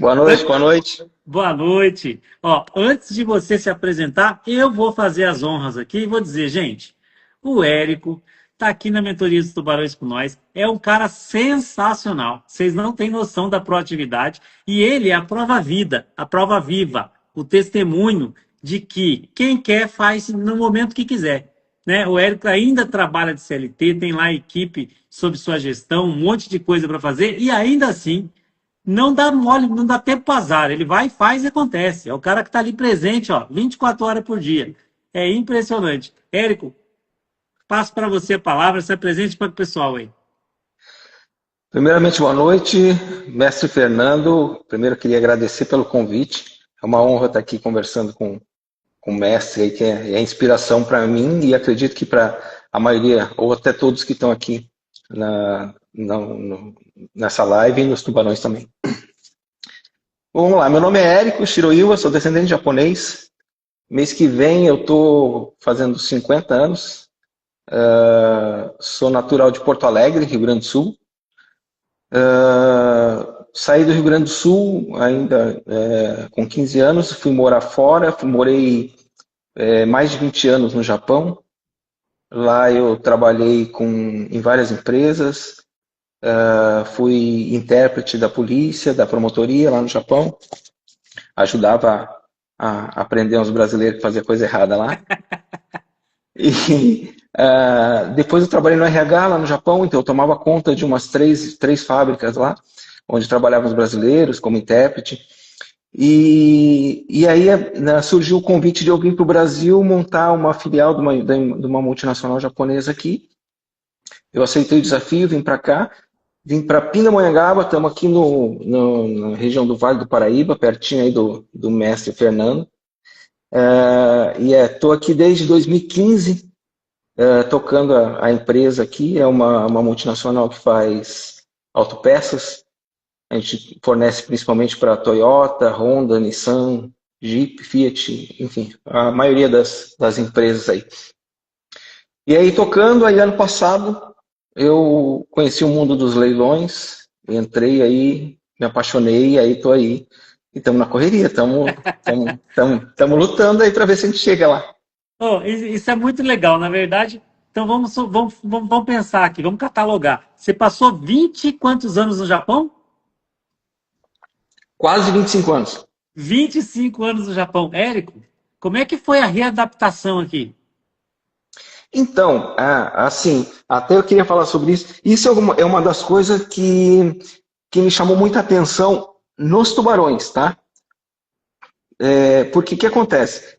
Boa noite, boa noite. Boa noite. Ó, antes de você se apresentar, eu vou fazer as honras aqui e vou dizer, gente, o Érico está aqui na Mentoria dos Tubarões com nós. É um cara sensacional. Vocês não têm noção da proatividade. E ele é a prova vida, a prova viva, o testemunho de que quem quer faz no momento que quiser. Né? O Érico ainda trabalha de CLT, tem lá a equipe sob sua gestão, um monte de coisa para fazer, e ainda assim não dá mole, não dá tempo para azar. Ele vai, faz e acontece. É o cara que está ali presente, ó, 24 horas por dia. É impressionante. Érico, passo para você a palavra, se apresente para o pessoal aí. Primeiramente, boa noite, mestre Fernando. Primeiro, queria agradecer pelo convite. É uma honra estar aqui conversando com o mestre aí, que é inspiração para mim e acredito que para a maioria, ou até todos que estão aqui nessa live e nos tubarões também. Vamos lá, meu nome é Érico Shiroiwa, sou descendente de japonês. Mês que vem eu estou fazendo 50 anos. Sou natural de Porto Alegre, Rio Grande do Sul. Saí do Rio Grande do Sul ainda com 15 anos, fui morar fora, morei mais de 20 anos no Japão. Lá eu trabalhei em várias empresas, fui intérprete da polícia, da promotoria lá no Japão, ajudava a aprender uns brasileiros que faziam coisa errada lá. E depois eu trabalhei no RH lá no Japão, então eu tomava conta de umas três fábricas lá, onde trabalhavam os brasileiros como intérprete. E aí surgiu o convite de eu vir para o Brasil montar uma filial de uma multinacional japonesa aqui. Eu aceitei o desafio, vim para cá, vim para Pindamonhangaba, estamos aqui na região do Vale do Paraíba, pertinho aí do mestre Fernando. E estou aqui desde 2015, tocando a empresa aqui. É uma multinacional que faz autopeças. A gente fornece principalmente para Toyota, Honda, Nissan, Jeep, Fiat, enfim, a maioria das empresas aí. E aí tocando, aí ano passado eu conheci o mundo dos leilões, entrei aí, me apaixonei, e aí estou aí. E estamos na correria, estamos lutando aí para ver se a gente chega lá. Oh, isso é muito legal, na verdade. Então vamos pensar aqui, vamos catalogar. Você passou 20 e quantos anos no Japão? Quase 25 anos. 25 anos no Japão. Érico, como é que foi a readaptação aqui? Então, assim, até eu queria falar sobre isso. Isso é uma das coisas que me chamou muita atenção nos tubarões, tá? Porque o que acontece?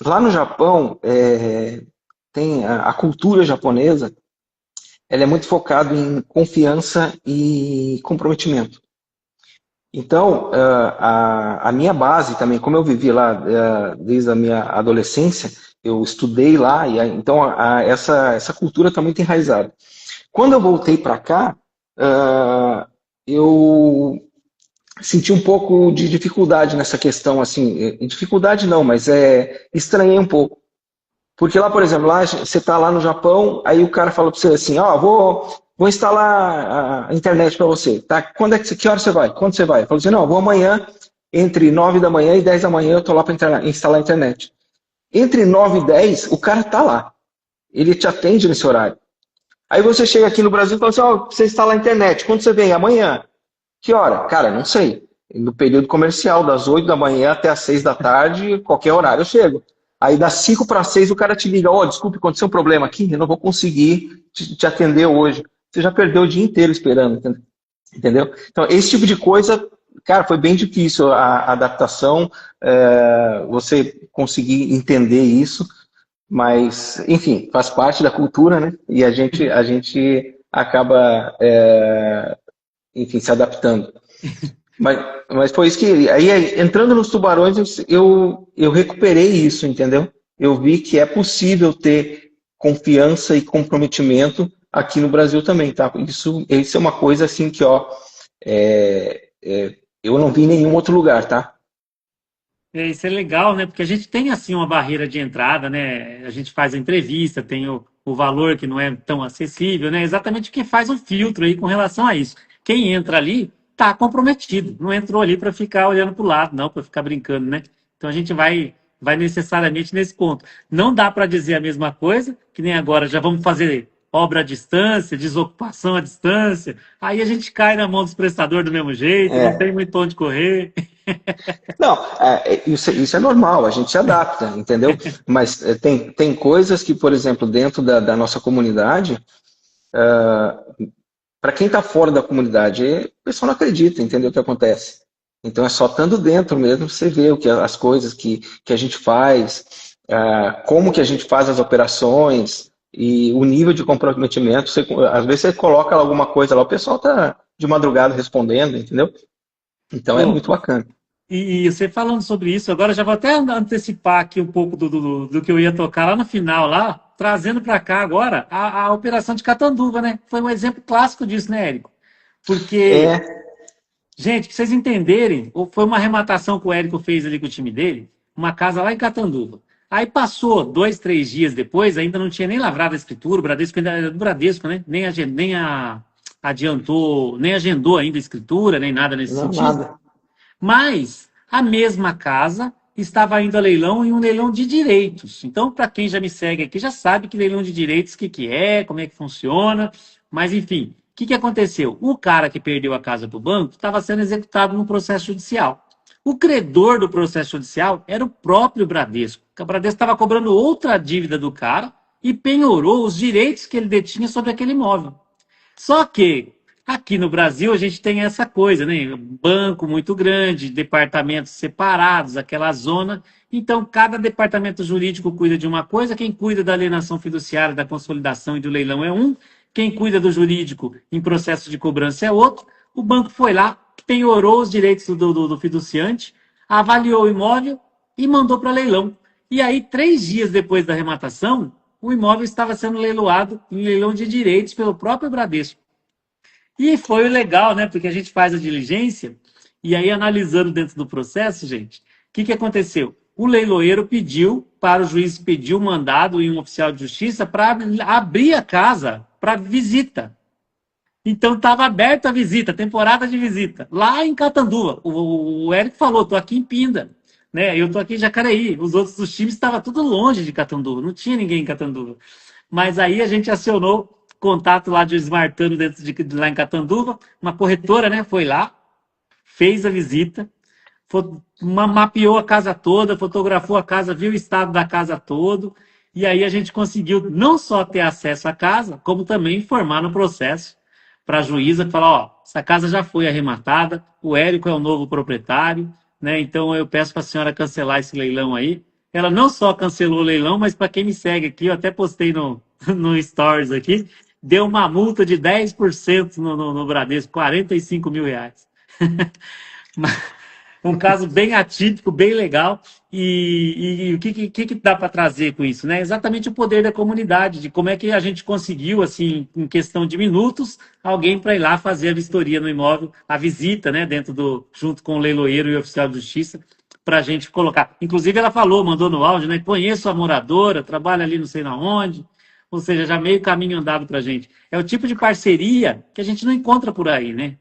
Lá no Japão, tem a cultura japonesa, ela é muito focada em confiança e comprometimento. Então, a minha base também, como eu vivi lá desde a minha adolescência, eu estudei lá, então essa cultura está muito enraizada. Quando eu voltei para cá, eu senti um pouco de dificuldade nessa questão, assim, dificuldade não, mas estranhei um pouco. Porque lá, por exemplo, lá você está lá no Japão, aí o cara fala para você assim, ó, vou instalar a internet para você, tá? Que hora você vai? Quando você vai? Eu falo assim, não, eu vou amanhã, entre 9 da manhã e 10 da manhã, eu tô lá para instalar a internet. Entre 9 e 10, o cara tá lá. Ele te atende nesse horário. Aí você chega aqui no Brasil e fala assim, ó, você instalar a internet, quando você vem? Amanhã. Que hora? Cara, não sei. No período comercial, das 8 da manhã até as 6 da tarde, qualquer horário eu chego. Aí das 5 para 6 o cara te liga, ó, desculpe, aconteceu um problema aqui, eu não vou conseguir te atender hoje. Você já perdeu o dia inteiro esperando, entendeu? Então, esse tipo de coisa, cara, foi bem difícil a adaptação, você conseguir entender isso, mas, enfim, faz parte da cultura, né? E a gente acaba, enfim, se adaptando. Mas foi isso que. Aí, entrando nos tubarões, eu recuperei isso, entendeu? Eu vi que é possível ter confiança e comprometimento aqui no Brasil também, tá? Isso é uma coisa assim que, ó, eu não vi em nenhum outro lugar, tá? Isso é legal, né? Porque a gente tem assim uma barreira de entrada, né? A gente faz a entrevista, tem o valor que não é tão acessível, né? Exatamente o que faz o filtro aí com relação a isso. Quem entra ali está comprometido. Não entrou ali para ficar olhando para o lado, não, para ficar brincando, né? Então a gente vai necessariamente nesse ponto. Não dá para dizer a mesma coisa, que nem agora já vamos fazer obra à distância, desocupação à distância. Aí a gente cai na mão dos prestadores do mesmo jeito, não tem É. muito onde correr. Não, isso é normal, a gente se adapta, entendeu? Mas tem coisas que, por exemplo, dentro da nossa comunidade, para quem está fora da comunidade, o pessoal não acredita, entendeu o que acontece. Então é só estando dentro mesmo você vê as coisas que a gente faz, como que a gente faz as operações e o nível de comprometimento. Às vezes você coloca alguma coisa lá, o pessoal está de madrugada respondendo, entendeu? Então é Pô, muito bacana. e você falando sobre isso, agora já vou até antecipar aqui um pouco do que eu ia tocar lá no final, lá, trazendo para cá agora a operação de Catanduva, né? Foi um exemplo clássico disso, né, Érico? Porque, É, gente, pra vocês entenderem, foi uma arrematação que o Érico fez ali com o time dele, uma casa lá em Catanduva. Aí passou 2, 3 dias depois, ainda não tinha nem lavrado a escritura, o Bradesco ainda era do Bradesco, né? Adiantou, nem agendou ainda a escritura, nem nada nesse não, sentido. nada. Mas a mesma casa estava indo a leilão em um leilão de direitos. Então, para quem já me segue aqui, já sabe que leilão de direitos, o que é, como é que funciona. Mas, enfim, o que aconteceu? O cara que perdeu a casa para o banco estava sendo executado no processo judicial. O credor do processo judicial era o próprio Bradesco. O Bradesco estava cobrando outra dívida do cara e penhorou os direitos que ele detinha sobre aquele imóvel. Só que aqui no Brasil a gente tem essa coisa, né? Banco muito grande, departamentos separados, aquela zona. Então, cada departamento jurídico cuida de uma coisa, quem cuida da alienação fiduciária, da consolidação e do leilão é um, quem cuida do jurídico em processo de cobrança é outro. O banco foi lá, penhorou os direitos do fiduciante, avaliou o imóvel e mandou para leilão. E aí, 3 dias depois da arrematação, o imóvel estava sendo leiloado em leilão de direitos pelo próprio Bradesco. E foi legal, né? Porque a gente faz a diligência e aí, analisando dentro do processo, gente, o que aconteceu? O leiloeiro pediu para o juiz pedir o mandado em um oficial de justiça para abrir a casa para visita. Então estava aberta a visita, temporada de visita, lá em Catanduva. O Érico falou, estou aqui em Pinda, né? Eu estou aqui em Jacareí. Os outros dos times estavam tudo longe de Catanduva, não tinha ninguém em Catanduva. Mas aí a gente acionou contato lá de Smartano dentro de lá em Catanduva, uma corretora, né? Foi lá, fez a visita, mapeou a casa toda, fotografou a casa, viu o estado da casa todo, e aí a gente conseguiu não só ter acesso à casa, como também informar no processo para a juíza que falar, ó, essa casa já foi arrematada, o Érico é o novo proprietário, né? Então eu peço para a senhora cancelar esse leilão aí. Ela não só cancelou o leilão, mas para quem me segue aqui, eu até postei no Stories aqui, deu uma multa de 10% no Bradesco, R$ 45.000. Um caso bem atípico, bem legal. E o que dá para trazer com isso? Né? Exatamente o poder da comunidade, de como é que a gente conseguiu, assim, em questão de minutos, alguém para ir lá fazer a vistoria no imóvel, a visita, né, junto com o leiloeiro e o oficial de justiça, para a gente colocar. Inclusive, ela falou, mandou no áudio, né? Conheço a moradora, trabalha ali não sei na onde. Ou seja, já meio caminho andado para a gente. É o tipo de parceria que a gente não encontra por aí, né?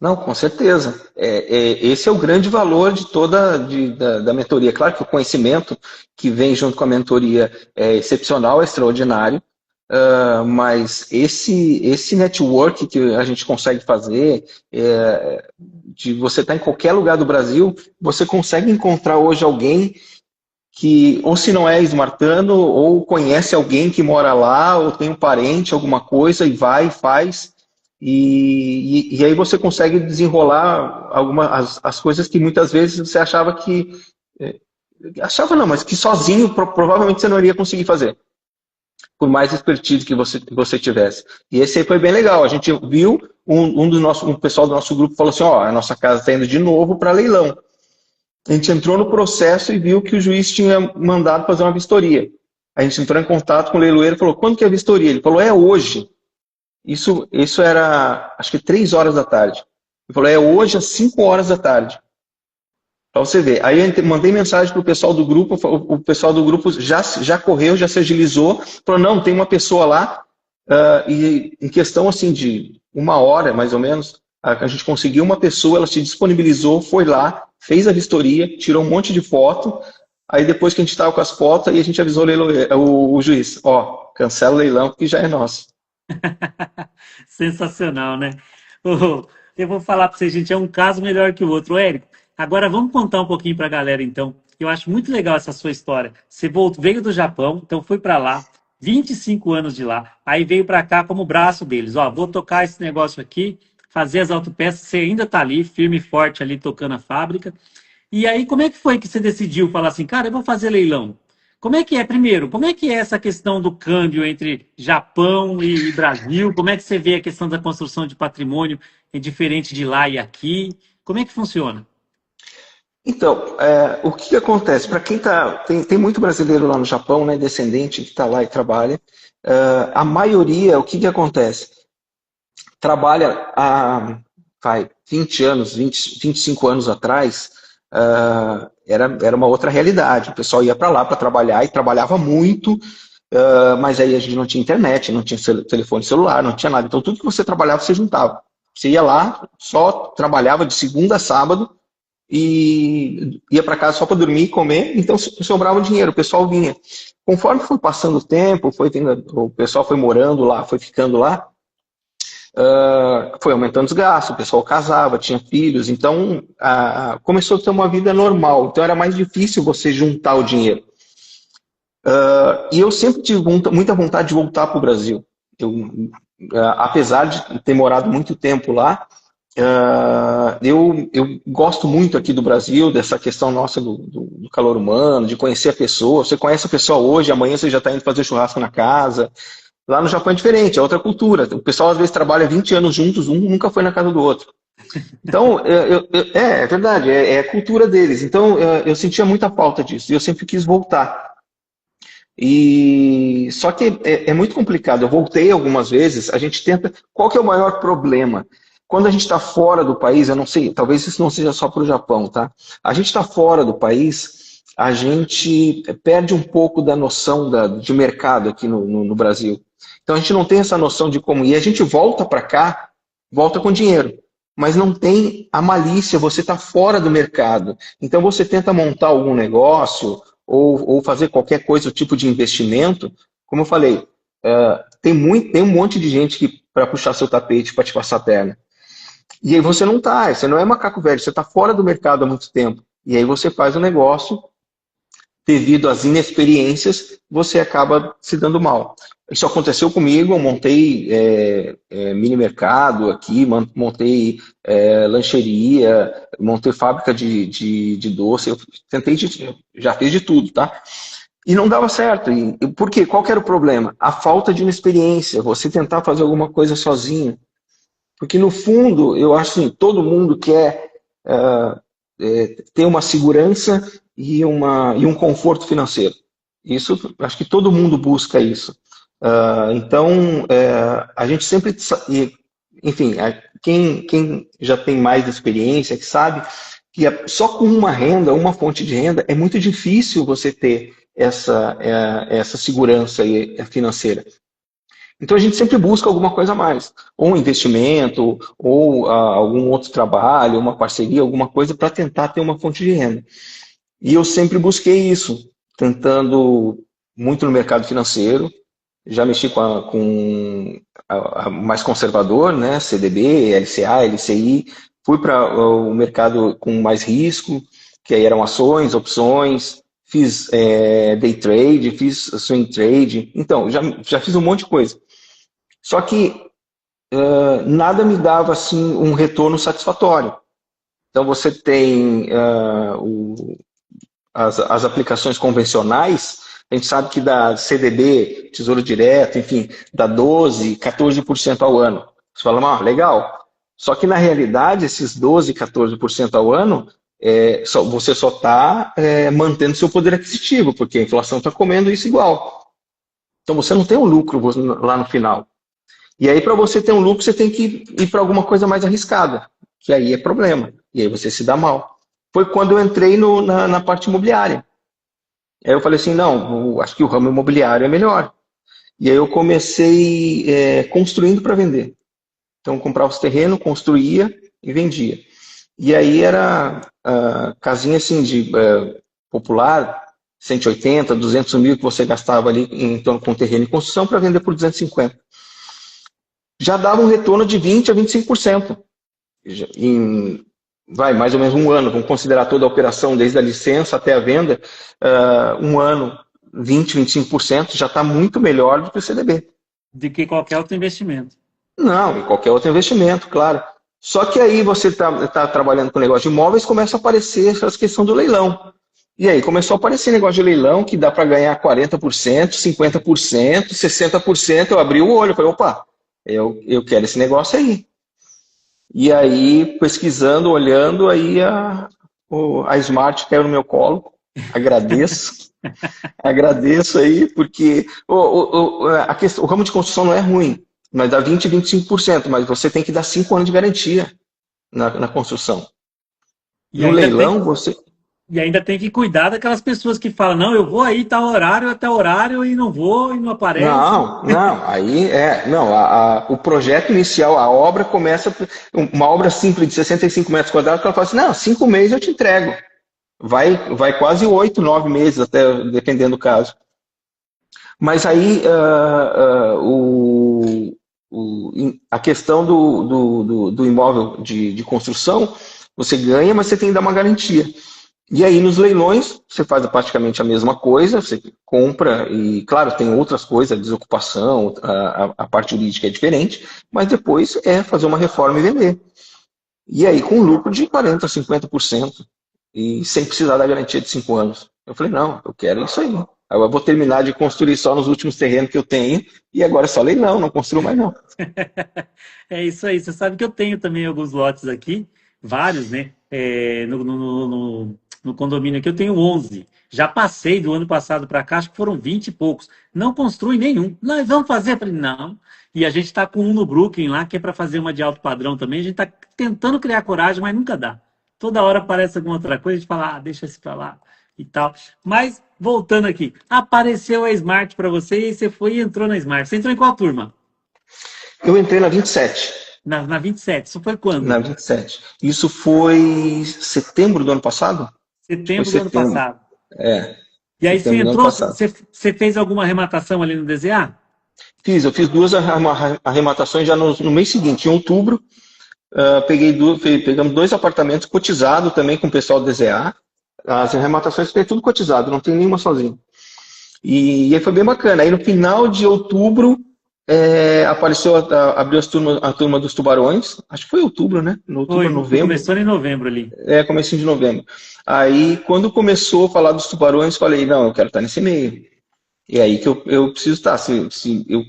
Não, com certeza. Esse é o grande valor de da mentoria. Claro que o conhecimento que vem junto com a mentoria é excepcional, é extraordinário, mas esse network que a gente consegue fazer, de você estar em qualquer lugar do Brasil, você consegue encontrar hoje alguém que, ou se não é esmartano, ou conhece alguém que mora lá, ou tem um parente, alguma coisa, e vai e faz. E aí você consegue desenrolar as coisas que muitas vezes você achava que. Achava não, mas que sozinho provavelmente você não iria conseguir fazer. Por mais expertise que você tivesse. E esse aí foi bem legal. A gente viu um pessoal do nosso grupo falou assim: ó, a nossa casa está indo de novo para leilão. A gente entrou no processo e viu que o juiz tinha mandado fazer uma vistoria. A gente entrou em contato com o leiloeiro e falou: quando que é a vistoria? Ele falou: é hoje. Isso era, acho que 3 horas da tarde. Ele falou: é hoje às 5 horas da tarde. Para você ver. Aí eu mandei mensagem para o pessoal do grupo, o pessoal do grupo já correu, já se agilizou, falou: não, tem uma pessoa lá, e em questão assim de 1 hora, mais ou menos, A gente conseguiu uma pessoa, ela se disponibilizou, foi lá, fez a vistoria, tirou um monte de foto. Aí depois que a gente estava com as fotos, aí a gente avisou o juiz, ó, cancela o leilão porque já é nosso. Sensacional, né? Ô, eu vou falar para vocês, gente, é um caso melhor que o outro. Ô, Érico, agora vamos contar um pouquinho para a galera, então. Eu acho muito legal essa sua história. Você veio do Japão, então foi para lá, 25 anos de lá, aí veio para cá como braço deles. Ó, vou tocar esse negócio aqui, fazer as autopeças, você ainda está ali, firme e forte ali, tocando a fábrica. E aí, como é que foi que você decidiu falar assim, cara, eu vou fazer leilão? Como é que é, primeiro, como é que é essa questão do câmbio entre Japão e Brasil? Como é que você vê a questão da construção de patrimônio diferente de lá e aqui? Como é que funciona? Então, o que acontece? Para quem tá, tem muito brasileiro lá no Japão, né, descendente que está lá e trabalha. A maioria, o que acontece? Trabalha há 20 anos, 25 anos atrás, era uma outra realidade. O pessoal ia para lá para trabalhar e trabalhava muito, mas aí a gente não tinha internet, não tinha telefone celular, não tinha nada. Então tudo que você trabalhava, você juntava. Você ia lá, só trabalhava de segunda a sábado e ia para casa só para dormir e comer, então sobrava dinheiro, o pessoal vinha. Conforme foi passando o tempo, foi vindo, o pessoal foi morando lá, foi ficando lá, foi aumentando os gastos, o pessoal casava, tinha filhos, então começou a ter uma vida normal, então era mais difícil você juntar o dinheiro. E eu sempre tive muita vontade de voltar para o Brasil. Apesar de ter morado muito tempo lá, eu gosto muito aqui do Brasil, dessa questão nossa do calor humano, de conhecer a pessoa. Você conhece a pessoa hoje, amanhã você já está indo fazer churrasco na casa. Lá no Japão é diferente, é outra cultura. O pessoal às vezes trabalha 20 anos juntos, um nunca foi na casa do outro. Então, é verdade, é a cultura deles. Então, eu sentia muita falta disso e eu sempre quis voltar. E só que é muito complicado. Eu voltei algumas vezes. A gente tenta. Qual que é o maior problema? Quando a gente está fora do país, eu não sei, talvez isso não seja só para o Japão, tá? A gente está fora do país, a gente perde um pouco da noção de mercado aqui no Brasil. Então a gente não tem essa noção de como ir. A gente volta para cá, volta com dinheiro, mas não tem a malícia, você está fora do mercado. Então você tenta montar algum negócio ou fazer qualquer coisa, o tipo de investimento, como eu falei, tem um monte de gente para puxar seu tapete, para te passar a perna. E aí você não é macaco velho, você está fora do mercado há muito tempo. E aí você faz o negócio, devido às inexperiências, você acaba se dando mal. Isso aconteceu comigo, eu montei mini mercado aqui, montei lancheria, montei fábrica de doce, eu tentei, já fiz de tudo, tá? E não dava certo. Por quê? Qual que era o problema? A falta de uma experiência, você tentar fazer alguma coisa sozinho. Porque no fundo, eu acho assim, todo mundo quer ter uma segurança e um conforto financeiro. Isso, acho que todo mundo busca isso. Então, a gente sempre, enfim, quem já tem mais experiência, que sabe que só com uma renda, uma fonte de renda, é muito difícil você ter essa segurança financeira. Então a gente sempre busca alguma coisa a mais, ou um investimento, ou algum outro trabalho, uma parceria, alguma coisa para tentar ter uma fonte de renda. E eu sempre busquei isso, tentando muito no mercado financeiro, já mexi com a mais conservador, né, CDB, LCA, LCI, fui para o mercado com mais risco, que aí eram ações, opções, fiz day trade, fiz swing trade, então já fiz um monte de coisa. Só que nada me dava assim um retorno satisfatório. Então você tem as aplicações convencionais, a gente sabe que dá CDB, Tesouro Direto, enfim, dá 12, 14% ao ano. Você fala, legal. Só que na realidade, esses 12, 14% ao ano, você só está mantendo seu poder aquisitivo, porque a inflação está comendo isso igual. Então você não tem um lucro lá no final. E aí, para você ter um lucro, você tem que ir para alguma coisa mais arriscada, que aí é problema. E aí você se dá mal. Foi quando eu entrei na parte imobiliária. Aí eu falei assim, não, acho que o ramo imobiliário é melhor. E aí eu comecei construindo para vender. Então, comprava os terrenos, construía e vendia. E aí era casinha assim de popular, 180, 200 mil que você gastava ali em torno com terreno e construção para vender por 250. Já dava um retorno de 20 a 25%. Em, vai, mais ou menos um ano, vamos considerar toda a operação, desde a licença até a venda, um ano, 20, 25%, já está muito melhor do que o CDB. De que qualquer outro investimento. Não, em qualquer outro investimento, claro. Só que aí você está trabalhando com negócio de imóveis, começa a aparecer essa questão do leilão. E aí começou a aparecer negócio de leilão que dá para ganhar 40%, 50%, 60%. Eu abri o olho, falei, opa, eu quero esse negócio aí. E aí, pesquisando, olhando, aí a Smart caiu no meu colo. Agradeço. Agradeço aí, porque o ramo de construção não é ruim, mas dá 20, 25%, mas você tem que dar 5 anos de garantia na construção. E No ainda leilão, tem, você. e ainda tem que cuidar daquelas pessoas que falam, não, eu vou aí tal horário até horário e não vou e não aparece. Não, não, aí não, o projeto inicial, a obra começa, uma obra simples de 65 metros quadrados, que ela fala assim, não, 5 meses eu te entrego. Vai quase 8, 9 meses, até dependendo do caso. Mas aí a questão do imóvel de construção, você ganha, mas você tem que dar uma garantia. E aí nos leilões, você faz praticamente a mesma coisa, você compra, e claro, tem outras coisas, a desocupação, a parte jurídica é diferente, mas depois é fazer uma reforma e vender. E aí com lucro de 40%, 50%, e sem precisar da garantia de 5 anos. Eu falei, não, eu quero isso aí. Agora eu vou terminar de construir só nos últimos terrenos que eu tenho, e agora é só leilão, não construo mais não. É isso aí. Você sabe que eu tenho também alguns lotes aqui, vários, né? No condomínio aqui eu tenho 11. Já passei do ano passado para cá, acho que foram 20 e poucos. Não construi nenhum. Nós vamos fazer? Eu falei, não. E a gente está com um no Brooklyn lá, que é para fazer uma de alto padrão também. A gente está tentando criar coragem, mas nunca dá. Toda hora aparece alguma outra coisa, a gente fala, deixa esse para lá e tal. Mas, voltando aqui, apareceu a Smart para você e você foi e entrou na Smart. Você entrou em qual turma? Eu entrei na 27. Na 27. Isso foi Na quando? 27. Isso foi setembro do ano passado? Acho que foi Setembro do ano setembro. passado. É, E aí você setembro do ano entrou, passado. você fez alguma arrematação ali no DZA? Eu fiz duas arrematações já no mês seguinte, em outubro. Pegamos 2 apartamentos cotizados também com o pessoal do DZA. As arrematações tem tudo cotizado, não tem nenhuma sozinho. E aí foi bem bacana. Aí no final de outubro apareceu, abriu a turma dos tubarões. Acho que foi outubro, né? No outubro, Foi, novembro. começou em novembro ali. Comecinho de novembro. Aí quando começou a falar dos tubarões, falei, não, eu quero estar nesse meio. E aí que eu preciso estar. Se eu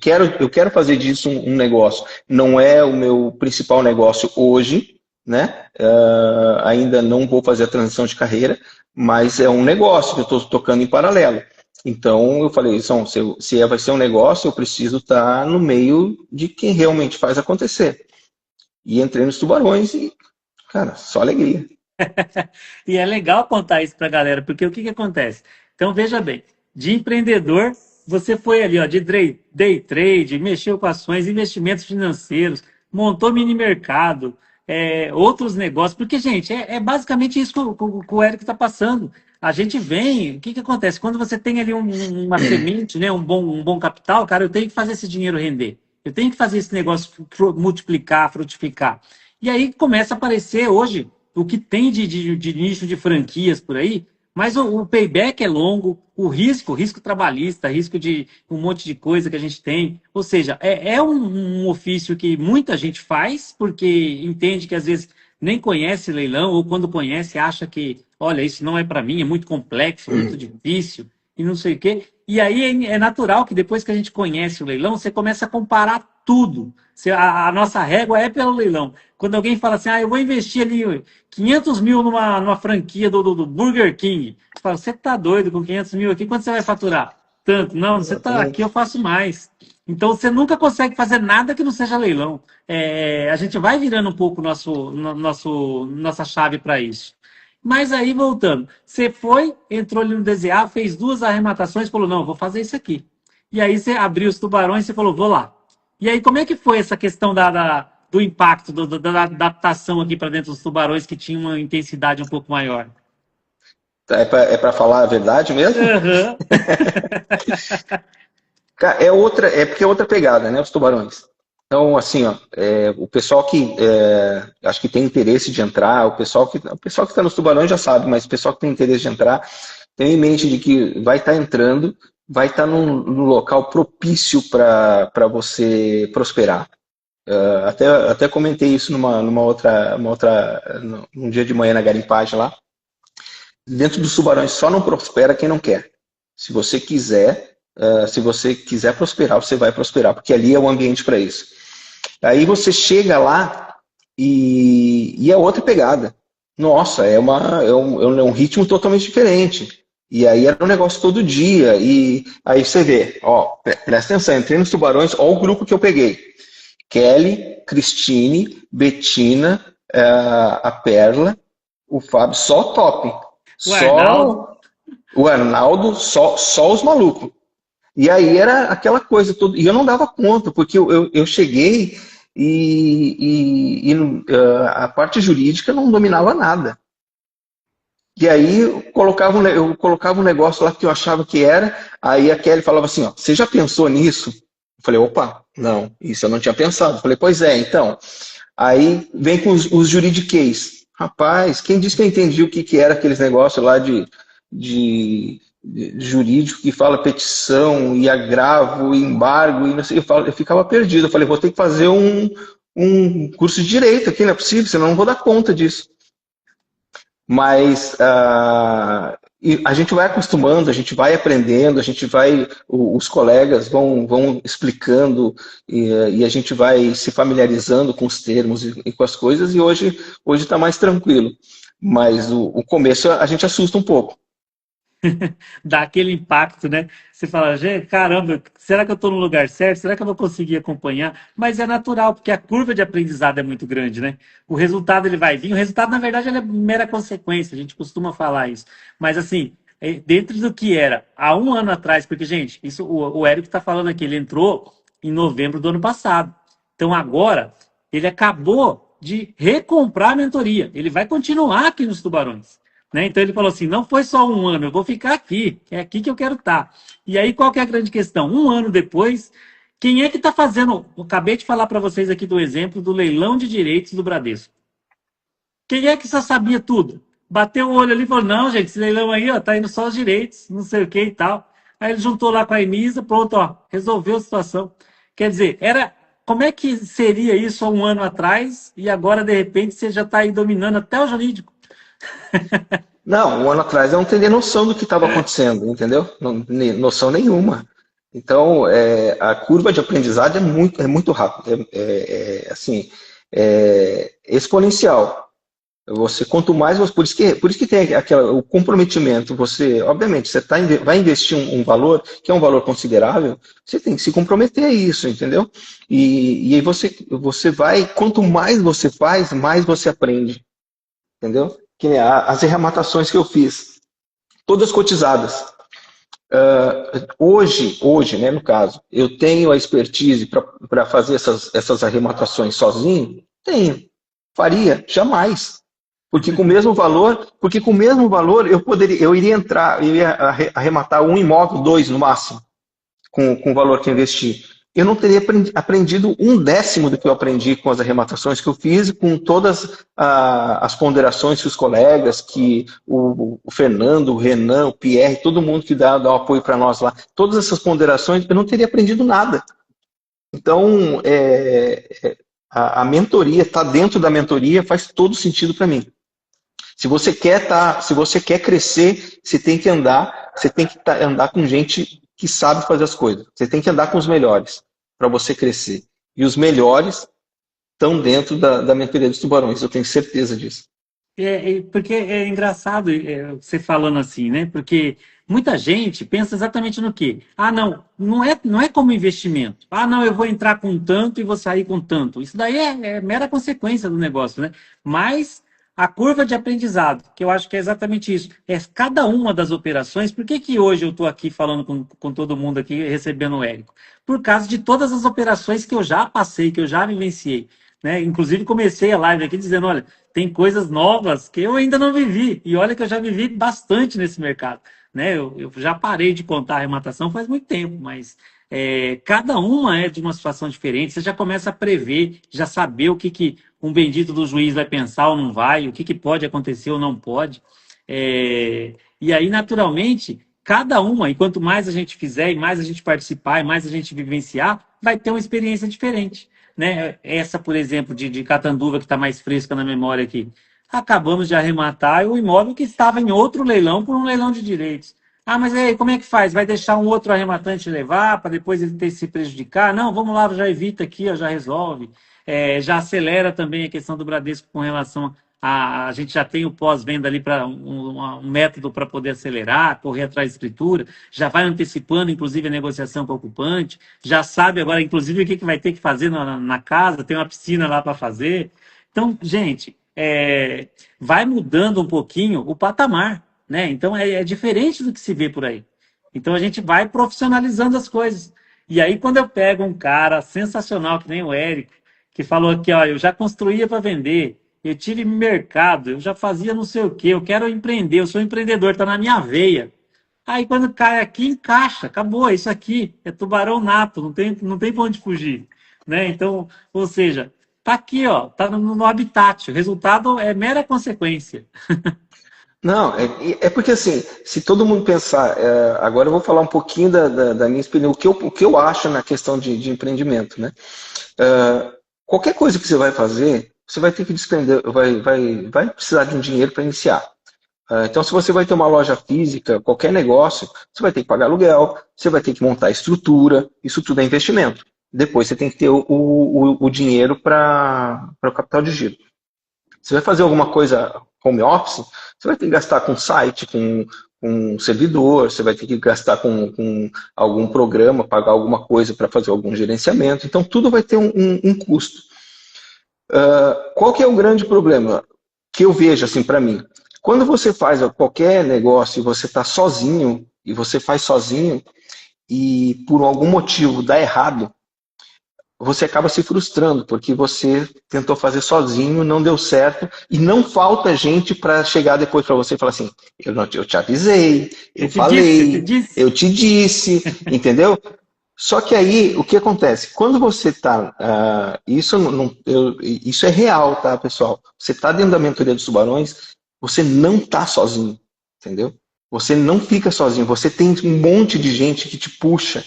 quero fazer disso um negócio. Não é o meu principal negócio hoje, né? Ainda não vou fazer a transição de carreira, mas é um negócio que eu estou tocando em paralelo. Então eu falei, se vai ser um negócio, eu preciso estar no meio de quem realmente faz acontecer. E entrei nos tubarões e, cara, só alegria. E é legal contar isso para a galera, porque o que acontece? Então, veja bem, de empreendedor, você foi ali, ó, de day trade, mexeu com ações, investimentos financeiros, montou mini mercado, outros negócios, porque, gente, é basicamente isso que o Érico está passando. A gente vem, o que acontece? Quando você tem ali uma semente, né, um bom capital, cara, eu tenho que fazer esse dinheiro render. Eu tenho que fazer esse negócio multiplicar, frutificar. E aí começa a aparecer hoje o que tem de nicho de franquias por aí, mas o payback é longo, risco trabalhista, risco de um monte de coisa que a gente tem. Ou seja, é um ofício que muita gente faz, porque entende que às vezes nem conhece leilão, ou quando conhece, acha que, olha, isso não é para mim, é muito complexo, muito difícil, e não sei o quê. E aí é natural que depois que a gente conhece o leilão, você começa a comparar tudo. A nossa régua é pelo leilão. Quando alguém fala assim, eu vou investir ali 500 mil numa franquia do Burger King. Você fala, você tá doido com 500 mil aqui? Quanto você vai faturar? Tanto. Não, você tá aqui, eu faço mais. Então, você nunca consegue fazer nada que não seja leilão. A gente vai virando um pouco nossa chave para isso. Mas aí, voltando, você entrou ali no DZA, fez 2 arrematações, falou, não, vou fazer isso aqui. E aí você abriu os tubarões e falou, vou lá. E aí, como é que foi essa questão do impacto, da adaptação aqui para dentro dos tubarões, que tinha uma intensidade um pouco maior. É para falar a verdade mesmo? Aham. É porque é outra pegada, né? Os tubarões. Então, assim, ó, o pessoal que acho que tem interesse de entrar, o pessoal que está nos tubarões já sabe, mas o pessoal que tem interesse de entrar, tem em mente de que vai estar entrando, vai estar num local propício para você prosperar. Até comentei isso num dia de manhã na garimpagem lá. Dentro dos tubarões só não prospera quem não quer. Se você quiser, se você quiser prosperar, você vai prosperar, porque ali é o ambiente para isso. Aí você chega lá e é outra pegada. Nossa, é um ritmo totalmente diferente. E aí era um negócio todo dia. E aí você vê, ó, presta atenção, entrei nos tubarões, ó o grupo que eu peguei. Kelly, Cristine, Betina, a Perla, o Fábio, só top. O Arnaldo. Só o Arnaldo, só os malucos. E aí era aquela coisa toda. E eu não dava conta, porque eu cheguei a parte jurídica não dominava nada. E aí eu colocava um negócio lá que eu achava que era, aí a Kelly falava assim, ó, você já pensou nisso? Eu falei, opa, não, isso eu não tinha pensado. Eu falei, pois é, então. Aí vem com os juridiquês. Rapaz, quem disse que eu entendi o que era aqueles negócios lá de jurídico que fala petição e agravo, e embargo, e não sei, eu ficava perdido. Eu falei, vou ter que fazer um curso de direito aqui, não é possível, senão eu não vou dar conta disso. Mas e a gente vai acostumando, a gente vai aprendendo, os colegas vão explicando e a gente vai se familiarizando com os termos e com as coisas e hoje está mais tranquilo. Mas o começo a gente assusta um pouco. Dá aquele impacto, né? Você fala, gente, caramba, será que eu estou no lugar certo? Será que eu vou conseguir acompanhar? Mas é natural, porque a curva de aprendizado é muito grande, né? O resultado ele vai vir. O resultado, na verdade, ele é mera consequência. A gente costuma falar isso. Mas assim, dentro do que era há um ano atrás, porque, gente, isso o Érico está falando aqui, ele entrou em novembro do ano passado. Então agora ele acabou de recomprar a mentoria. Ele vai continuar aqui nos Tubarões. Né? Então ele falou assim: não foi só um ano, eu vou ficar aqui, é aqui que eu quero estar. E aí qual que é a grande questão? Um ano depois, quem é que está fazendo? Eu acabei de falar para vocês aqui do exemplo do leilão de direitos do Bradesco. Quem é que só sabia tudo? Bateu o olho ali e falou: não, gente, esse leilão aí, ó, tá indo só os direitos, não sei o que e tal. Aí ele juntou lá com a Enisa, pronto, ó, resolveu a situação. Quer dizer, como é que seria isso há um ano atrás e agora, de repente, você já está aí dominando até o jurídico? Não, um ano atrás eu não teria noção do que estava acontecendo, entendeu? Noção nenhuma. Então, a curva de aprendizado é muito rápida, assim, exponencial. Quanto mais por isso que tem o comprometimento. Obviamente, vai investir um valor que é um valor considerável, você tem que se comprometer a isso, entendeu? E aí você vai, quanto mais você faz, mais você aprende, entendeu? Que nem as arrematações que eu fiz, todas cotizadas. Hoje, né, no caso, eu tenho a expertise para fazer essas arrematações sozinho? Tenho. Faria? Jamais. Porque com o mesmo valor eu iria entrar, eu ia arrematar um imóvel, dois no máximo, com o valor que eu investi. Eu não teria aprendido um décimo do que eu aprendi com as arrematações que eu fiz, com todas as ponderações que os colegas, que o Fernando, o Renan, o Pierre, todo mundo que dá um apoio para nós lá, todas essas ponderações, eu não teria aprendido nada. Então, a mentoria, estar dentro da mentoria faz todo sentido para mim. Se você quer crescer, você tem que andar com gente que sabe fazer as coisas. Você tem que andar com os melhores para você crescer. E os melhores estão dentro da mentoria dos tubarões, eu tenho certeza disso. Porque é engraçado você falando assim, né? Porque muita gente pensa exatamente no quê? Ah, não é como investimento. Ah, não, eu vou entrar com tanto e vou sair com tanto. Isso daí é mera consequência do negócio, né? Mas a curva de aprendizado, que eu acho que é exatamente isso, é cada uma das operações. Por que hoje eu estou aqui falando com todo mundo aqui, recebendo o Érico? Por causa de todas as operações que eu já passei, que eu já vivenciei. né? Inclusive comecei a live aqui dizendo, olha, tem coisas novas que eu ainda não vivi, e olha que eu já vivi bastante nesse mercado, né? Eu já parei de contar a arrematação faz muito tempo, mas cada uma é de uma situação diferente, você já começa a prever, já saber o que, que um bendito do juiz vai pensar ou não vai, o que, que pode acontecer ou não pode. E aí, naturalmente, cada uma, e quanto mais a gente fizer, e mais a gente participar, e mais a gente vivenciar, vai ter uma experiência diferente, né? Essa, por exemplo, de Catanduva, que está mais fresca na memória aqui. Acabamos de arrematar o imóvel que estava em outro leilão por um leilão de direitos. Ah, mas aí, como é que faz? Vai deixar um outro arrematante levar para depois ele ter que se prejudicar? Não, vamos lá, já evita aqui, ó, já resolve. Já acelera também a questão do Bradesco com relação a gente já tem o pós-venda ali para um método para poder acelerar, correr atrás de escritura, já vai antecipando, inclusive, a negociação com o ocupante, já sabe agora, inclusive, o que, que vai ter que fazer na casa, tem uma piscina lá para fazer. Então, gente, vai mudando um pouquinho o patamar, né? Então, é diferente do que se vê por aí. Então, a gente vai profissionalizando as coisas. E aí, quando eu pego um cara sensacional, que nem o Érico, que falou aqui, ó, eu já construía para vender, eu tive mercado, eu já fazia não sei o quê, eu quero empreender, eu sou empreendedor, está na minha veia. Aí quando cai aqui, encaixa, acabou, é isso aqui é tubarão nato, não tem para onde fugir, né? Então, ou seja, tá aqui, ó, tá no habitat, o resultado é mera consequência. Não, é porque assim, se todo mundo pensar, agora eu vou falar um pouquinho da minha experiência, o que eu acho na questão de empreendimento, né? Qualquer coisa que você vai fazer, você vai ter que despender, vai precisar de um dinheiro para iniciar. Então, se você vai ter uma loja física, qualquer negócio, você vai ter que pagar aluguel, você vai ter que montar estrutura, isso tudo é investimento. Depois você tem que ter o dinheiro para o capital de giro. Você vai fazer alguma coisa home office, você vai ter que gastar com site, com um servidor, você vai ter que gastar com algum programa, pagar alguma coisa para fazer algum gerenciamento. Então, tudo vai ter um custo. Qual que é o grande problema que eu vejo assim para mim? Quando você faz qualquer negócio e você está sozinho, e você faz sozinho, e por algum motivo dá errado, você acaba se frustrando, porque você tentou fazer sozinho, não deu certo, e não falta gente para chegar depois para você e falar assim, eu te avisei, eu falei, eu te disse, entendeu? Só que aí, o que acontece? Quando você está... isso é real, tá, pessoal? Você está dentro da mentoria dos tubarões, você não está sozinho, entendeu? Você não fica sozinho, você tem um monte de gente que te puxa,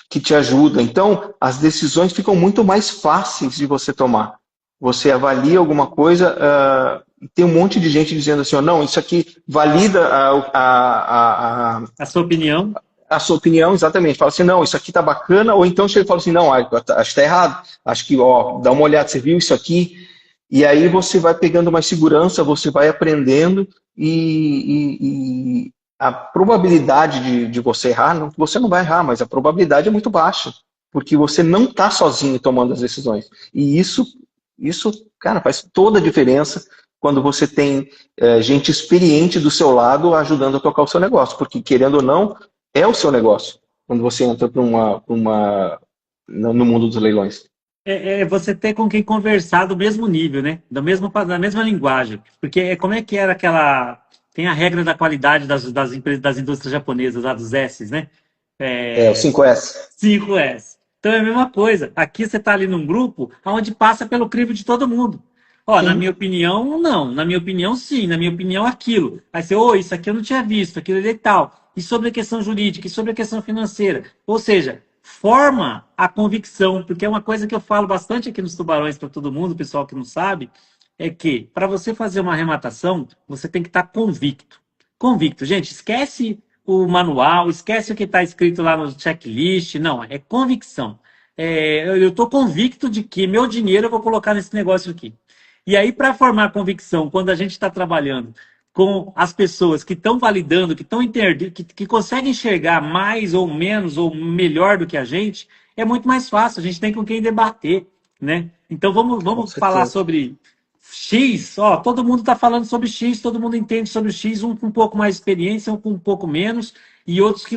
que te ajuda. Então, as decisões ficam muito mais fáceis de você tomar. Você avalia alguma coisa, tem um monte de gente dizendo assim, não, isso aqui valida A sua opinião? A sua opinião, exatamente. Fala assim, não, isso aqui tá bacana, ou então você fala assim, não, acho que tá errado, acho que, ó, dá uma olhada, você viu isso aqui, e aí você vai pegando mais segurança, você vai aprendendo, e a probabilidade de você errar, você não vai errar, mas a probabilidade é muito baixa, porque você não está sozinho tomando as decisões. E isso, cara, faz toda a diferença quando você tem gente experiente do seu lado ajudando a tocar o seu negócio, porque querendo ou não, é o seu negócio, quando você entra no mundo dos leilões. Você ter com quem conversar do mesmo nível, né? Da mesma linguagem. Porque como é que era aquela... Tem a regra da qualidade das empresas, das indústrias japonesas, lá dos S's, né? O 5S. 5S. Então é a mesma coisa. Aqui você está ali num grupo onde passa pelo crivo de todo mundo. Ó, na Sim. minha opinião, não. Na minha opinião, sim. Na minha opinião, aquilo. Aí você, isso aqui eu não tinha visto, aquilo ali e tal. E sobre a questão jurídica, e sobre a questão financeira. Ou seja, forma a convicção, porque é uma coisa que eu falo bastante aqui nos Tubarões para todo mundo, o pessoal que não sabe, é que para você fazer uma arrematação, você tem que estar convicto. Convicto. Gente, esquece o manual, esquece o que está escrito lá no checklist. Não, é convicção. Eu estou convicto de que meu dinheiro eu vou colocar nesse negócio aqui. E aí, para formar convicção, quando a gente está trabalhando com as pessoas que estão validando, que estão que conseguem enxergar mais ou menos ou melhor do que a gente, é muito mais fácil. A gente tem com quem debater, né? Então vamos falar sobre X. Ó, todo mundo está falando sobre X, todo mundo entende sobre X, um com um pouco mais de experiência, um com um pouco menos, e outros que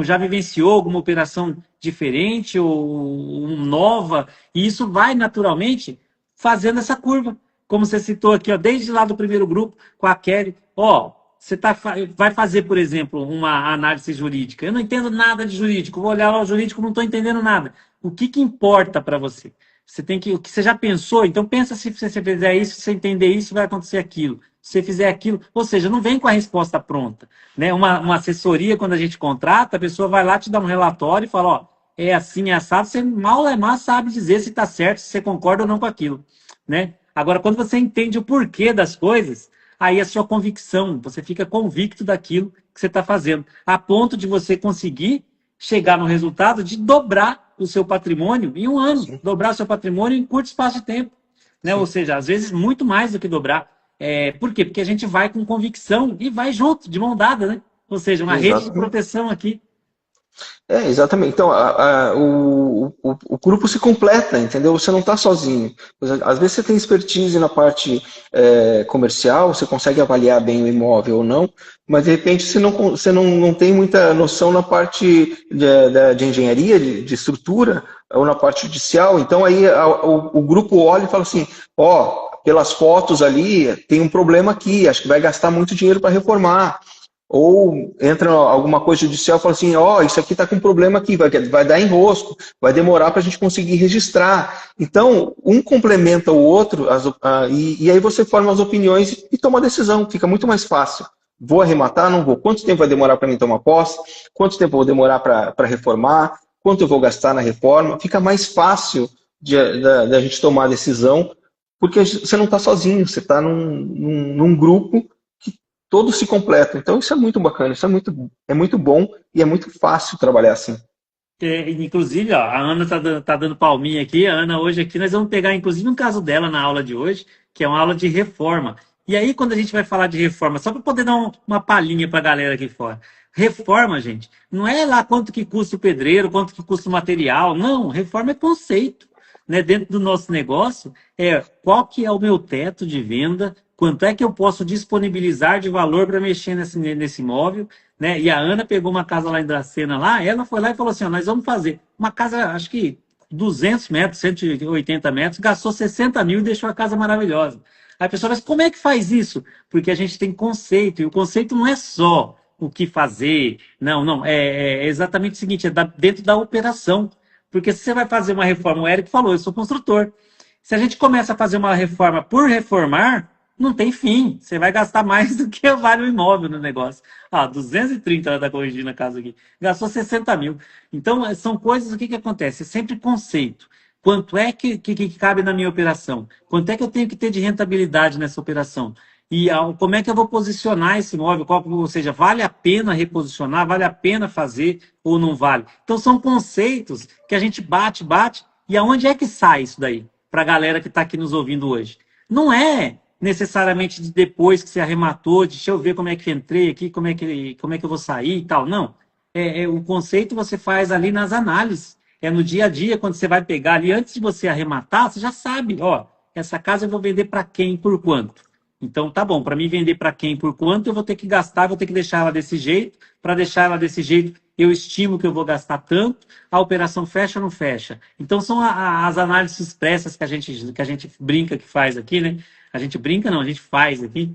já vivenciou alguma operação diferente ou nova, e isso vai naturalmente fazendo essa curva. Como você citou aqui, ó, desde lá do primeiro grupo, com a Kelly, ó, você vai fazer, por exemplo, uma análise jurídica. Eu não entendo nada de jurídico, vou olhar lá o jurídico, não estou entendendo nada. O que, que importa para você? Você tem que, o que você já pensou, então pensa se você fizer isso, se você entender isso, vai acontecer aquilo. Se você fizer aquilo, ou seja, não vem com a resposta pronta. Né? Uma assessoria, quando a gente contrata, a pessoa vai lá te dar um relatório e fala, ó, é assim, é assado, você mal é mal sabe dizer se está certo, se você concorda ou não com aquilo. Né? Agora, quando você entende o porquê das coisas, aí é a sua convicção, você fica convicto daquilo que você está fazendo, a ponto de você conseguir chegar no resultado de dobrar o seu patrimônio em um ano, Sim, dobrar o seu patrimônio em curto espaço de tempo. Né? Ou sim. seja, às vezes muito mais do que dobrar. Por quê? Porque a gente vai com convicção e vai junto, de mão dada, né? Ou seja, uma rede de Exatamente. proteção aqui. Exatamente. Então, o grupo se completa, entendeu? Você não está sozinho. Às vezes você tem expertise na parte comercial, você consegue avaliar bem o imóvel ou não, mas de repente você não tem muita noção na parte de engenharia, de estrutura, ou na parte judicial. Então, aí o grupo olha e fala assim: ó, pelas fotos ali, tem um problema aqui, acho que vai gastar muito dinheiro para reformar. Ou entra alguma coisa judicial e fala assim, ó, isso aqui está com problema aqui, vai dar enrosco, vai demorar para a gente conseguir registrar. Então, um complementa o outro, e aí você forma as opiniões e toma a decisão, fica muito mais fácil. Vou arrematar, não vou? Quanto tempo vai demorar para mim tomar posse? Quanto tempo eu vou demorar para reformar? Quanto eu vou gastar na reforma? Fica mais fácil da gente tomar a decisão, porque você não está sozinho, você está num grupo todos se completam. Então isso é muito bacana, isso é muito bom e é muito fácil trabalhar assim. Inclusive, ó, a Ana tá dando palminha aqui. A Ana hoje aqui, nós vamos pegar, inclusive, um caso dela na aula de hoje, que é uma aula de reforma. E aí, quando a gente vai falar de reforma, só para poder dar uma palhinha para a galera aqui fora. Reforma, gente, não é lá quanto que custa o pedreiro, quanto que custa o material. Não, reforma é conceito. Né? Dentro do nosso negócio, qual que é o meu teto de venda, quanto é que eu posso disponibilizar de valor para mexer nesse imóvel, né? E a Ana pegou uma casa lá em Dracena, lá, ela foi lá e falou assim, ó, nós vamos fazer uma casa, acho que 200 metros, 180 metros, gastou 60 mil e deixou a casa maravilhosa. Aí a pessoa fala, mas como é que faz isso? Porque a gente tem conceito, e o conceito não é só o que fazer, não, não, é exatamente o seguinte, dentro da operação. Porque se você vai fazer uma reforma, o Eric falou, eu sou construtor. Se a gente começa a fazer uma reforma por reformar, não tem fim. Você vai gastar mais do que vale o imóvel no negócio. 230 ela está corrigindo a casa aqui. Gastou 60 mil. Então, são coisas, o que acontece? É sempre conceito. Quanto é que cabe na minha operação? Quanto é que eu tenho que ter de rentabilidade nessa operação? E como é que eu vou posicionar esse imóvel? Ou seja, vale a pena reposicionar? Vale a pena fazer ou não vale? Então, são conceitos que a gente bate, bate. E aonde é que sai isso daí? Para a galera que está aqui nos ouvindo hoje. Não é necessariamente de depois que você arrematou, deixa eu ver como é que eu entrei aqui, como é que eu vou sair e tal. Não. O conceito você faz ali nas análises. É no dia a dia, quando você vai pegar ali, antes de você arrematar, você já sabe, ó, essa casa eu vou vender para quem, por quanto. Então, tá bom, para mim vender para quem, por quanto, eu vou ter que gastar, vou ter que deixar ela desse jeito. Para deixar ela desse jeito, eu estimo que eu vou gastar tanto, a operação fecha ou não fecha. Então, são as análises expressas que a gente brinca que faz aqui, né? A gente brinca, não, a gente faz aqui.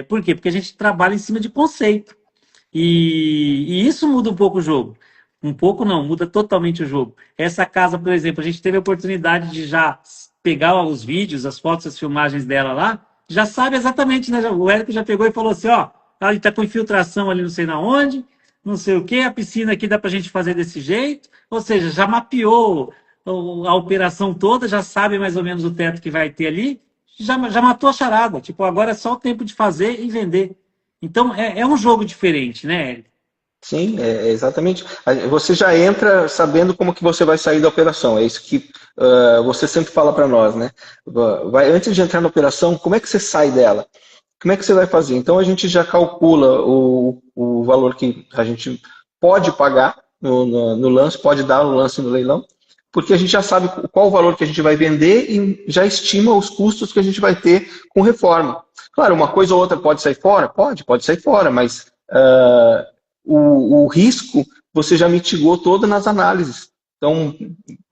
Por quê? Porque a gente trabalha em cima de conceito. E isso muda um pouco o jogo. Um pouco não, muda totalmente o jogo. Essa casa, por exemplo, a gente teve a oportunidade de já pegar os vídeos, as fotos, as filmagens dela lá, já sabe exatamente, né? O Érico já pegou e falou assim, ó, ele tá com infiltração ali não sei na onde, não sei o quê, a piscina aqui dá pra gente fazer desse jeito, ou seja, já mapeou a operação toda, já sabe mais ou menos o teto que vai ter ali, já matou a charada. Tipo, agora é só o tempo de fazer e vender. Então, é um jogo diferente, né, Érico? Sim, exatamente. Você já entra sabendo como que você vai sair da operação. É isso que você sempre fala para nós, né? Antes de entrar na operação, como é que você sai dela? Como é que você vai fazer? Então a gente já calcula o valor que a gente pode pagar no lance, pode dar no lance no leilão, porque a gente já sabe qual o valor que a gente vai vender e já estima os custos que a gente vai ter com reforma. Claro, uma coisa ou outra pode sair fora? Pode sair fora, mas o risco você já mitigou todo nas análises. Então,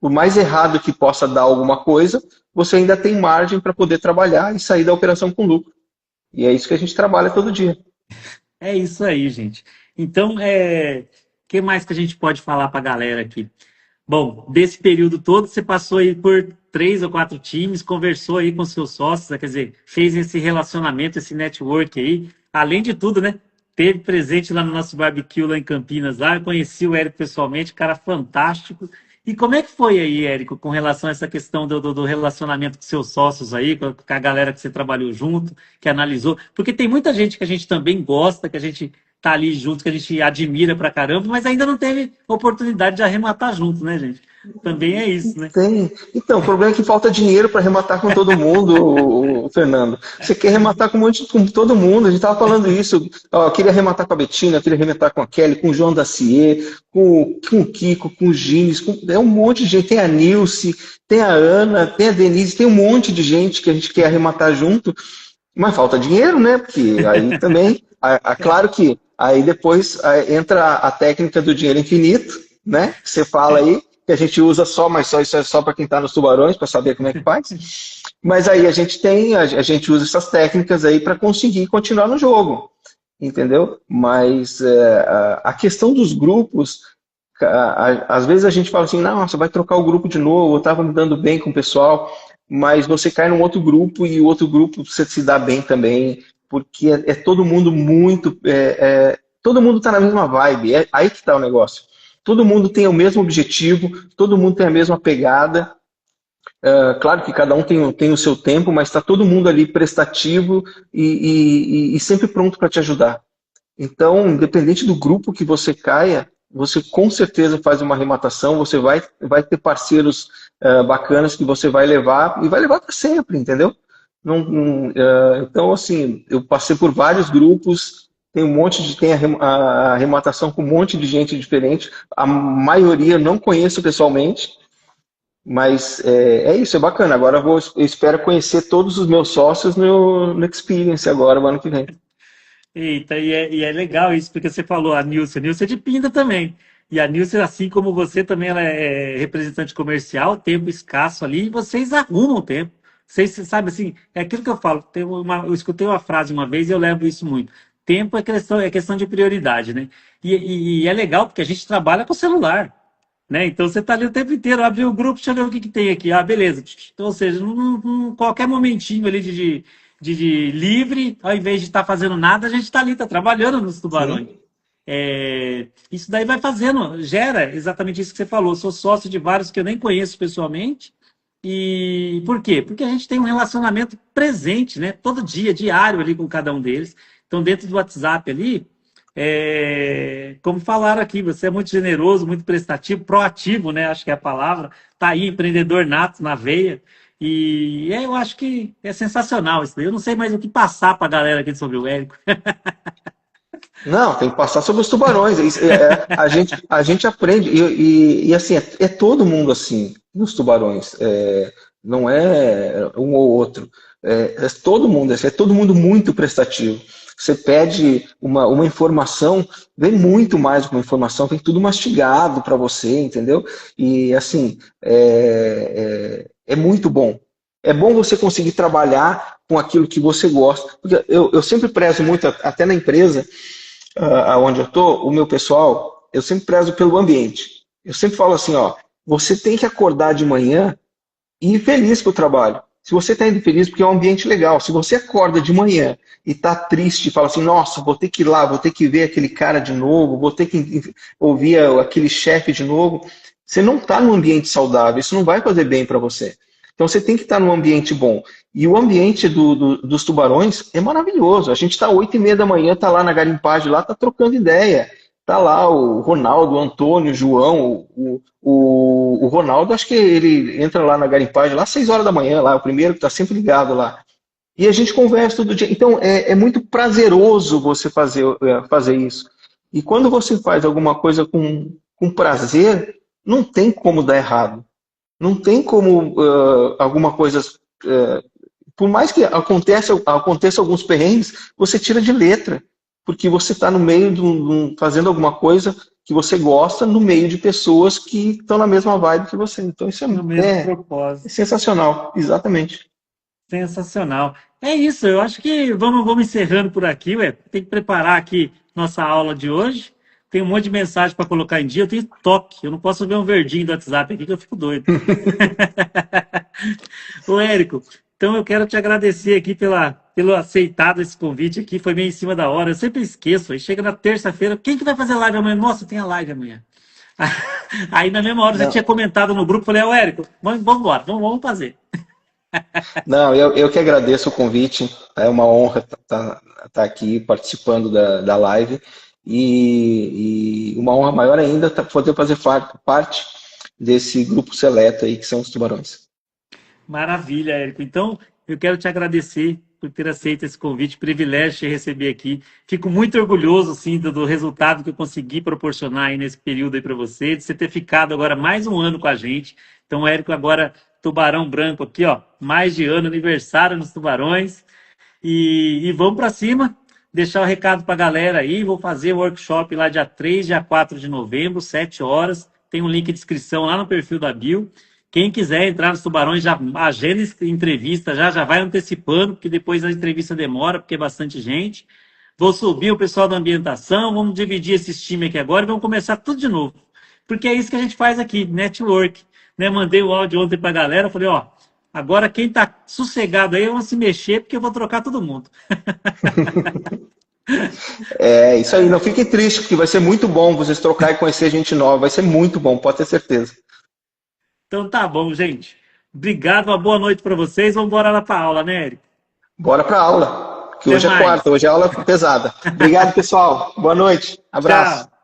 por mais errado que possa dar alguma coisa, você ainda tem margem para poder trabalhar e sair da operação com lucro. E é isso que a gente trabalha todo dia. É isso aí, gente. Então, o que mais que a gente pode falar para a galera aqui? Bom, desse período todo, você passou aí por 3 ou 4 times, conversou aí com seus sócios, quer dizer, fez esse relacionamento, esse network aí. Além de tudo, né? Teve presente lá no nosso barbecue lá em Campinas, lá, eu conheci o Érico pessoalmente, cara fantástico. E como é que foi aí, Érico, com relação a essa questão do relacionamento com seus sócios aí, com a galera que você trabalhou junto, que analisou? Porque tem muita gente que a gente também gosta, que a gente tá ali junto, que a gente admira pra caramba, mas ainda não teve oportunidade de arrematar junto, né, gente? Também é isso, né? Tem. Então, o problema é que falta dinheiro para arrematar com todo mundo, Fernando. Você quer arrematar com todo mundo. A gente estava falando isso. Ó, eu queria arrematar com a Betina, eu queria arrematar com a Kelly, com o João Dacier, com o Kiko, com o Gines. É um monte de gente. Tem a Nilce, tem a Ana, tem a Denise, tem um monte de gente que a gente quer arrematar junto. Mas falta dinheiro, né? Porque aí também, claro que aí depois entra a técnica do dinheiro infinito, né? Você fala aí, que a gente usa só, mas só isso é só para quem está nos tubarões, para saber como é que faz. Mas aí a gente usa essas técnicas aí para conseguir continuar no jogo, entendeu? Mas a questão dos grupos, às vezes a gente fala assim, não, você vai trocar o grupo de novo, eu estava me dando bem com o pessoal, mas você cai num outro grupo e o outro grupo você se dá bem também, porque é todo mundo muito, todo mundo está na mesma vibe, é aí que está o negócio. Todo mundo tem o mesmo objetivo, todo mundo tem a mesma pegada. Claro que cada um tem o seu tempo, mas está todo mundo ali prestativo e sempre pronto para te ajudar. Então, independente do grupo que você caia, você com certeza faz uma arrematação, você vai ter parceiros bacanas que você vai levar e vai levar para sempre, entendeu? Então, assim, eu passei por vários grupos, tem a arrematação com um monte de gente diferente, a maioria eu não conheço pessoalmente, mas é isso, é bacana. Agora eu espero conhecer todos os meus sócios no Experience agora, o ano que vem. Eita, e é legal isso, porque você falou a Nilce é de Pinda também. E a Nilce, assim como você, também ela é representante comercial, tempo escasso ali, e vocês arrumam tempo. Vocês, sabe assim, é aquilo que eu falo. Eu escutei uma frase uma vez e eu levo isso muito. Tempo é questão de prioridade, né? E é legal porque a gente trabalha com o celular, né? Então você está ali o tempo inteiro, abre o grupo, deixa eu ver o que, que tem aqui. Ah, beleza. Então, ou seja, qualquer momentinho ali de livre, ao invés de estar fazendo nada, a gente está ali, está trabalhando nos tubarões. Sim. Isso daí vai fazendo, gera exatamente isso que você falou. Sou sócio de vários que eu nem conheço pessoalmente. E por quê? Porque a gente tem um relacionamento presente, né? Todo dia, diário ali com cada um deles. Então, dentro do WhatsApp ali, como falaram aqui, você é muito generoso, muito prestativo, proativo, né? Acho que é a palavra. Tá aí, empreendedor nato na veia. E eu acho que é sensacional isso daí. Eu não sei mais o que passar para a galera aqui sobre o Érico. Não, tem que passar sobre os tubarões. A gente aprende, assim, é todo mundo assim, nos tubarões. Não é um ou outro. É todo mundo, é todo mundo muito prestativo. Você pede uma informação, vem muito mais do que uma informação, vem tudo mastigado para você, entendeu? E assim, é muito bom. É bom você conseguir trabalhar com aquilo que você gosta. Porque eu sempre prezo muito, até na empresa, onde eu estou, o meu pessoal, eu sempre prezo pelo ambiente. Eu sempre falo assim, ó, você tem que acordar de manhã e ir feliz para o trabalho. Se você está indo feliz, porque é um ambiente legal. Se você acorda de manhã e está triste, fala assim, nossa, vou ter que ir lá, vou ter que ver aquele cara de novo, vou ter que ouvir aquele chefe de novo, você não está num ambiente saudável, isso não vai fazer bem para você. Então você tem que estar num ambiente bom. E o ambiente dos tubarões é maravilhoso. A gente está 8h30 da manhã, está lá na garimpagem, lá está trocando ideia. Está lá o Ronaldo, o Antônio, o João, o Ronaldo, acho que ele entra lá na garimpagem, lá às 6 horas da manhã, lá, o primeiro que está sempre ligado lá. E a gente conversa todo dia. Então é muito prazeroso você fazer isso. E quando você faz alguma coisa com prazer, não tem como dar errado. Não tem como alguma coisa. Por mais que aconteça alguns perrengues, você tira de letra. Porque você está no meio fazendo alguma coisa que você gosta no meio de pessoas que estão na mesma vibe que você. Então isso No mesmo é propósito. sensacional, exatamente. Sensacional. É isso, eu acho que vamos encerrando por aqui, ué. Tem que preparar aqui nossa aula de hoje. Tem um monte de mensagem para colocar em dia. Eu tenho toque, eu não posso ver um verdinho do WhatsApp aqui que eu fico doido. Ô, Érico, então eu quero te agradecer aqui pelo aceitado esse convite aqui. Foi meio em cima da hora. Eu sempre esqueço. Aí chega na terça-feira, quem que vai fazer live amanhã? Nossa, tem a live amanhã. Aí na mesma hora você Não, tinha comentado no grupo, falei, ô Érico, vamos embora, vamos fazer. não, eu que agradeço o convite. É uma honra estar aqui participando da live. E uma honra maior ainda poder fazer parte desse grupo seleto aí que são os tubarões. Maravilha, Érico. Então, eu quero te agradecer por ter aceito esse convite, privilégio te receber aqui. Fico muito orgulhoso, assim, do resultado que eu consegui proporcionar aí nesse período aí para você, de você ter ficado agora mais um ano com a gente. Então, Érico, agora Tubarão Branco aqui, ó, mais de ano, aniversário nos Tubarões. E vamos para cima, deixar o recado para a galera aí. Vou fazer o workshop lá dia 3, dia 4 de novembro, 7 horas. Tem um link de inscrição lá no perfil da Bio. Quem quiser entrar nos Tubarões, já agenda entrevista, já vai antecipando, porque depois a entrevista demora, porque é bastante gente. Vou subir o pessoal da ambientação, vamos dividir esses times aqui agora e vamos começar tudo de novo. Porque é isso que a gente faz aqui, network. Né? Mandei o áudio ontem para a galera, falei, ó, agora quem tá sossegado aí, vamos se mexer, porque eu vou trocar todo mundo. É isso aí, não fique triste, porque vai ser muito bom vocês trocar e conhecer gente nova. Vai ser muito bom, pode ter certeza. Então tá bom, gente. Obrigado, uma boa noite para vocês. Vamos embora lá para aula, né, Eric? Bora para aula, que Até hoje é quarta, mais. hoje é aula pesada. Obrigado, pessoal. Boa noite. Abraço. Tchau.